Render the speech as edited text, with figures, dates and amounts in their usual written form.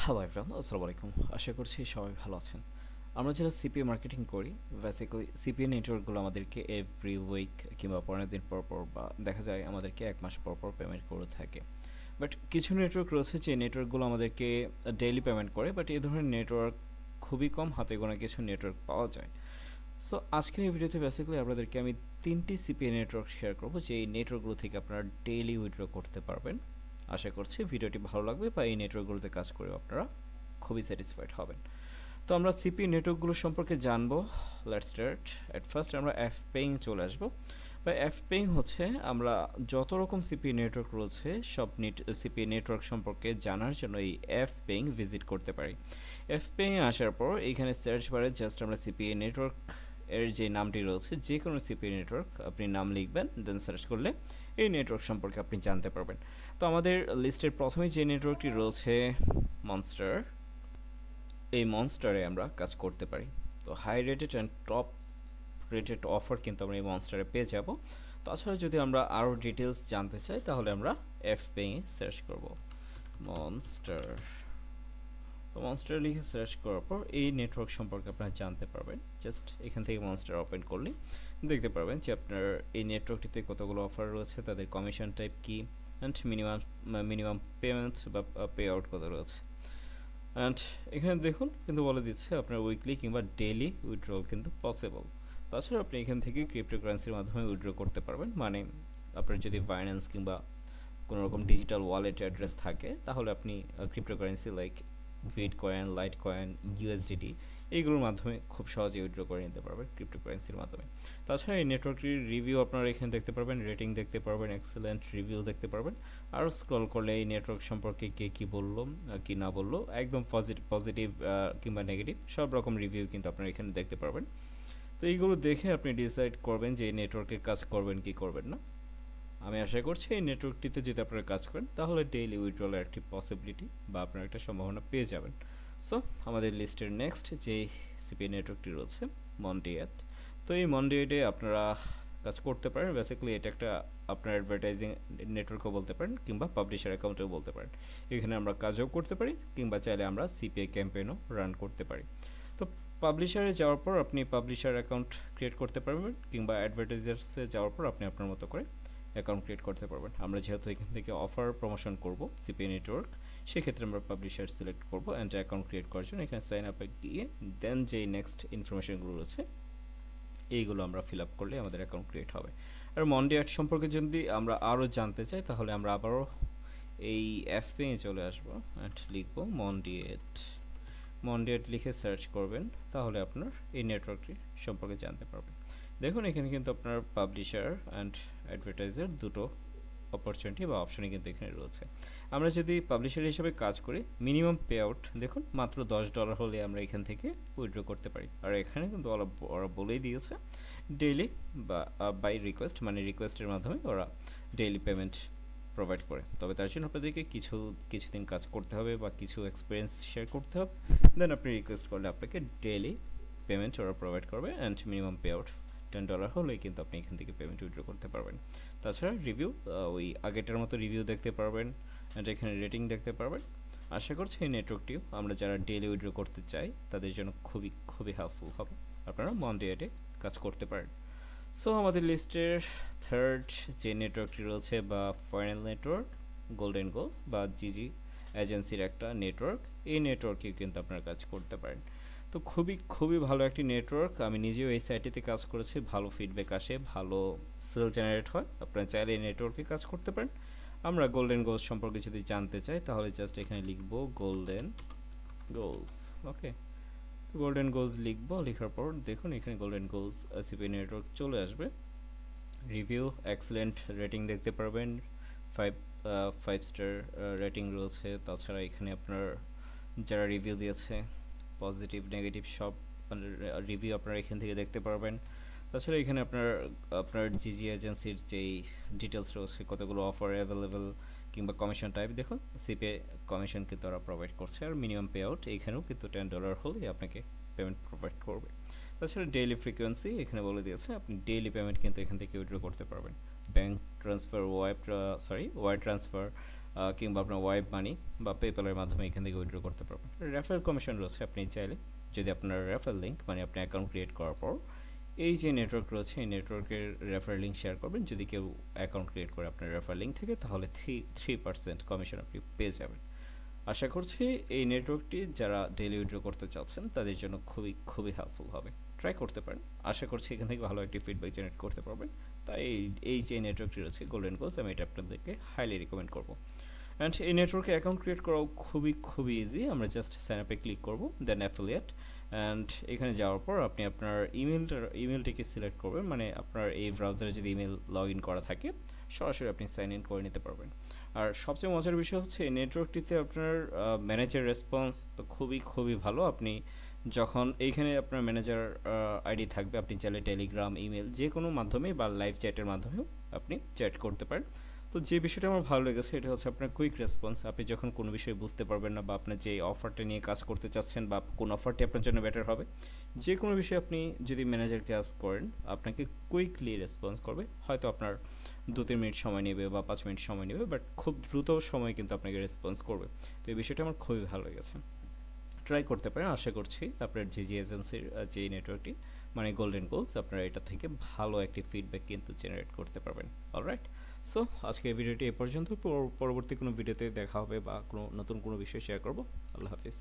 Hello everyone, আসসালামু আলাইকুম। আশা করছি সবাই ভালো আছেন। আমরা যারা সিপিএ মার্কেটিং করি, বেসিক্যালি সিপিএ নেটওয়ার্কগুলো আমাদেরকে এভরি উইক কিংবা 15 দিন পর পর বা দেখা যায় আমাদেরকে 1 মাস পর পর পেমেন্ট করে থাকে। বাট কিছু নেটওয়ার্ক রয়েছে যে নেটওয়ার্কগুলো আমাদেরকে ডেইলি পেমেন্ট করে, বাট এই ধরনের নেটওয়ার্ক খুবই কম, হাতে গোনা কিছু নেটওয়ার্ক পাওয়া যায়। সো আজকের এই ভিডিওতে বেসিক্যালি আপনাদেরকে আমি 3টি সিপিএ নেটওয়ার্ক শেয়ার করবো যে এই নেটওয়ার্কগুলো থেকে আপনারা ডেইলি উইথড্র করতে পারবেন। আশা করছি ভিডিওটি ভালো লাগবে বা এই নেটওয়ার্কগুলোতে কাজ করে আপনারা খুবই স্যাটিসফাইড হবেন। তো আমরা সিপি নেটওয়ার্কগুলো সম্পর্কে জানবো। Let's start. এট ফার্স্ট আমরা এফ পেইং চলে আসবো। বা এফ পেইং হচ্ছে আমরা যত রকম সিপি নেটওয়ার্ক রয়েছে সব সিপি নেটওয়ার্ক সম্পর্কে জানার জন্য এই এফ পেইং ভিজিট করতে পারি। এফ পেইং আসার পর এখানে সার্চ বারে জাস্ট আমরা সিপি নেটওয়ার্ক এর যে নামটি রয়েছে যে কোনো সিপি নেটওয়ার্ক আপনি নাম লিখবেন, দেন সার্চ করলে এই নেটওয়ার্ক সম্পর্কে আপনি জানতে পারবেন। তো আমাদের লিস্টের প্রথমে যে নেটওয়ার্কটি রয়েছে মনস্টার, এই মনস্টারে আমরা কাজ করতে পারি। তো high rated and top rated offer কিন্তু আমরা এই মনস্টারে পেয়ে যাব। তাছাড়া যদি আমরা আরও ডিটেলস জানতে চাই তাহলে আমরা এফ পেইংয়ে সার্চ করব মনস্টার। তো মনস্টার লিখে সার্চ করার পর এই নেটওয়ার্ক সম্পর্কে আপনারা জানতে পারবেন। জাস্ট এখান থেকে মনস্টার ওপেন করলে দেখতে পারবেন যে আপনার এই নেটওয়ার্কটিতে কতগুলো অফার রয়েছে, তাদের কমিশন টাইপ কী, অ্যান্ড মিনিমাম পেমেন্ট বা পে আউট কত রয়েছে। অ্যান্ড এখানে দেখুন কিন্তু বলে দিচ্ছে আপনার উইকলি কিংবা ডেইলি উইথড্রল কিন্তু পসিবল। তাছাড়া আপনি এখান থেকে ক্রিপ্টোকারেন্সির মাধ্যমে উইথড্র করতে পারবেন। মানে আপনার যদি ফাইন্যান্স কিংবা কোনো রকম ডিজিটাল ওয়ালেট অ্যাড্রেস থাকে তাহলে আপনি cryptocurrency like bitcoin, litecoin, USDT এইগুলোর মাধ্যমে খুব সহজে উইথড্র করে নিতে পারবেন ক্রিপ্টোকারেন্সির মাধ্যমে। তাছাড়া এই নেটওয়ার্কটির রিভিউ আপনারা এখানে দেখতে পারবেন, রেটিং দেখতে পারবেন, এক্সেলেন্ট রিভিউ দেখতে পারবেন। আরও স্ক্রল করলে এই নেটওয়ার্ক সম্পর্কে কে কী বললো কি না বললো, একদম পজিটিভ কিংবা নেগেটিভ সব রকম রিভিউ কিন্তু আপনারা এখানে দেখতে পারবেন। তো এইগুলো দেখে আপনি ডিসাইড করবেন যে এই নেটওয়ার্কে কাজ করবেন কি করবেন না। আমি আশা করছি এই নেটওয়ার্কটিতে যদি আপনারা কাজ করেন তাহলে ডেইলি উইথড্রলের একটি পসিবিলিটি বা আপনার একটা সম্ভাবনা পেয়ে যাবেন। সো আমাদের লিস্টের নেক্সট যে সিপি নেটওয়ার্কটি রয়েছে মন্ডিয়েট। তো এই মন্ডিয়েটে আপনারা কাজ করতে পারেন। বেসিক্যালি এটা একটা আপনার অ্যাডভার্টাইজিং নেটওয়ার্কও বলতে পারেন কিংবা পাবলিশার অ্যাকাউন্টেও বলতে পারেন। এখানে আমরা কাজও করতে পারি কিংবা চাইলে আমরা সিপিআই ক্যাম্পেইনও রান করতে পারি। তো পাবলিশারে যাওয়ার পর আপনি পাবলিশার অ্যাকাউন্ট ক্রিয়েট করতে পারবেন কিংবা অ্যাডভার্টাইজার্সে যাওয়ার পর আপনি আপনার মতো করে অ্যাকাউন্ট ক্রিয়েট করতে পারবেন। আমরা যেহেতু এখান থেকে অফার প্রমোশন করব সিপিআই নেটওয়ার্ক, সেক্ষেত্রে আমরা পাবলিশার সিলেক্ট করব অ্যান্ড অ্যাকাউন্ট ক্রিয়েট করার জন্য এখানে সাইন আপে গিয়ে দেন যেই নেক্সট ইনফরমেশনগুলো রয়েছে এইগুলো আমরা ফিল আপ করলে আমাদের অ্যাকাউন্ট ক্রিয়েট হবে। আর মন্ডিয়েট সম্পর্কে যদি আমরা আরও জানতে চাই তাহলে আমরা আবারও এই অ্যাপ পেয়ে চলে আসবো অ্যান্ড লিখবো মন্ডিয়েট লিখে সার্চ করবেন, তাহলে আপনার এই নেটওয়ার্কটি সম্পর্কে জানতে পারবেন। দেখুন এখানে কিন্তু আপনার পাবলিশার অ্যান্ড অ্যাডভার্টাইজার দুটো অপরচুনিটি বা অপশনই কিন্তু এখানে রয়েছে। আমরা যদি পাবলিশার হিসেবে কাজ করি মিনিমাম পে আউট দেখুন মাত্র $10 হলে আমরা এখান থেকে উইথড্র করতে পারি। আর এখানে কিন্তু ওরা বলেই দিয়েছে ডেইলি বা বাই রিকোয়েস্ট, মানে রিকোয়েস্টের মাধ্যমে ওরা ডেইলি পেমেন্ট প্রোভাইড করে। তবে তার জন্য আপনাদেরকে কিছুদিন কাজ করতে হবে বা কিছু এক্সপিরিয়েন্স শেয়ার করতে হবে, দেন আপনি রিকোয়েস্ট করলে আপনাকে ডেইলি পেমেন্ট ওরা প্রোভাইড করবে অ্যান্ড মিনিমাম পে আউট $10 হলেই কিন্তু আপনি এখান থেকে পেমেন্ট উইথড্র করতে পারবেন। তাছাড়া রিভিউ ওই আগেটার মতো রিভিউ দেখতে পারবেন অ্যান্ড এখানে রেটিং দেখতে পারবেন। আশা করছি এই নেটওয়ার্কটিও আমরা যারা ডেইলি উইথড্র করতে চাই তাদের জন্য খুবই হেল্পফুল হবে। আপনারা মন্ডিয়েটে কাজ করতে পারেন। সো আমাদের লিস্টের থার্ড যে নেটওয়ার্কটি রয়েছে বা ফাইনাল নেটওয়ার্ক গোল্ডেন গোলস বা জিজি এজেন্সির একটা নেটওয়ার্ক, এই নেটওয়ার্কে কিন্তু আপনারা কাজ করতে পারেন। তো খুবই ভালো একটি নেটওয়ার্ক। আমি নিজেও এই সাইটটিতে কাজ করেছি, ভালো ফিডব্যাক আসে, ভালো সেল জেনারেট হয়। আপনারা চাইলে এই নেটওয়ার্কে কাজ করতে পারেন। আমরা গোল্ডেন গোলস সম্পর্কে যদি জানতে চাই তাহলে জাস্ট এখানে লিখব গোল্ডেন গোলস। ওকে, গোল্ডেন গোলস লিখবো, লেখার পর দেখুন এখানে গোল্ডেন গোলস সিপি নেটওয়ার্ক চলে আসবে। রিভিউ এক্সেলেন্ট রেটিং দেখতে পারবেন, ফাইভ 5 স্টার রেটিং রয়েছে। তাছাড়া এখানে আপনার যারা রিভিউ দিয়েছে পজিটিভ নেগেটিভ সব রিভিউ আপনারা এখান থেকে দেখতে পারবেন। তাছাড়া এখানে আপনার জিজি এজেন্সির যেই ডিটেলস রয়েছে, কতগুলো অফার অ্যাভেলেবেল কিংবা কমিশন টাইপ দেখুন, সিপে কমিশন কিন্তু ওরা প্রোভাইড করছে। আর মিনিমাম পে আউট এখানেও কিন্তু $10 হলেই আপনাকে পেমেন্ট প্রোভাইড করবে। তাছাড়া ডেইলি ফ্রিকোয়েন্সি এখানে বলে দিয়েছে, আপনি ডেইলি পেমেন্ট কিন্তু এখান থেকে উইথড্র করতে পারবেন। ব্যাঙ্ক ট্রান্সফার, ওয়ার ট্রান্সফার, কিংবা আপনার ওয়েব মানি বা পেপ্যালের মাধ্যমে এখান থেকে উইথড্র করতে পারবেন। রেফারেল কমিশন রয়েছে, আপনি চাইলে যদি আপনার রেফারেল লিঙ্ক মানে আপনি অ্যাকাউন্ট ক্রিয়েট করার পর এই যে নেটওয়ার্ক রয়েছে এই নেটওয়ার্কের রেফারেল লিঙ্ক শেয়ার করবেন, যদি কেউ অ্যাকাউন্ট ক্রিয়েট করে আপনার রেফারেল লিঙ্ক থেকে, তাহলে 3% কমিশন আপনি পেয়ে যাবেন। আশা করছি এই নেটওয়ার্কটি যারা ডেইলি উইথড্র করতে চাচ্ছেন তাদের জন্য খুবই খুবই হেল্পফুল হবে। ট্রাই করতে পারেন, আশা করছি এখান থেকে ভালো একটি ফিডব্যাক জেনারেট করতে পারবেন। তাই এই যে নেটওয়ার্কটি রয়েছে গোল্ডেন কোর্স, আমি এটা আপনাদেরকে হাইলি রিকমেন্ড করবো। অ্যান্ড এই নেটওয়ার্কে অ্যাকাউন্ট ক্রিয়েট করাও খুবই খুবই ইজি। আমরা জাস্ট সাইন আপে ক্লিক করব, দেন অ্যাফিলিয়েট, অ্যান্ড এখানে যাওয়ার পর আপনি আপনার ইমেলটিকে সিলেক্ট করবেন, মানে আপনার এই ব্রাউজারে যদি ইমেল লগ ইন করা থাকে সরাসরি আপনি সাইন ইন করে নিতে পারবেন। আর সবচেয়ে মজার বিষয় হচ্ছে এই নেটওয়ার্কটিতে আপনার ম্যানেজার রেসপন্স খুবই খুবই ভালো। আপনি যখন এইখানে আপনার ম্যানেজার আইডি থাকবে, আপনি চাইলে টেলিগ্রাম, ইমেল যে কোনো মাধ্যমে বা লাইভ চ্যাটের মাধ্যমেও আপনি চ্যাট করতে পারেন। তো যে বিষয়টা আমার ভালো লেগেছে এটা হচ্ছে আপনার কুইক রেসপন্স। আপনি যখন কোনো বিষয় বুঝতে পারবেন না বা আপনার যে অফারটা নিয়ে কাজ করতে চাচ্ছেন বা কোন অফারটি আপনার জন্য বেটার হবে, যে কোনো বিষয়ে আপনি যদি ম্যানেজারকে আস্ক করেন আপনাকে কুইকলি রেসপন্স করবে। হয়তো আপনার 2-3 মিনিট সময় নেবে বা 5 মিনিট সময় নেবে, বাট খুব দ্রুত সময় কিন্তু আপনাকে রেসপন্স করবে। তো এই বিষয়টা আমার খুবই ভালো লেগেছে, ট্রাই করতে পারেন। আশা করছি আপনার জিজি এজেন্সির যে নেটওয়ার্কটি মানে গোল্ডেন গোলস, আপনারা এটা থেকে ভালো একটি ফিডব্যাক কিন্তু জেনারেট করতে পারবেন। অলরাইট, সো আজকের ভিডিওটি এ পর্যন্ত। পরবর্তী কোনো ভিডিওতে দেখা হবে বা কোনো নতুন কোনো বিষয় শেয়ার করব। আল্লাহ হাফিজ।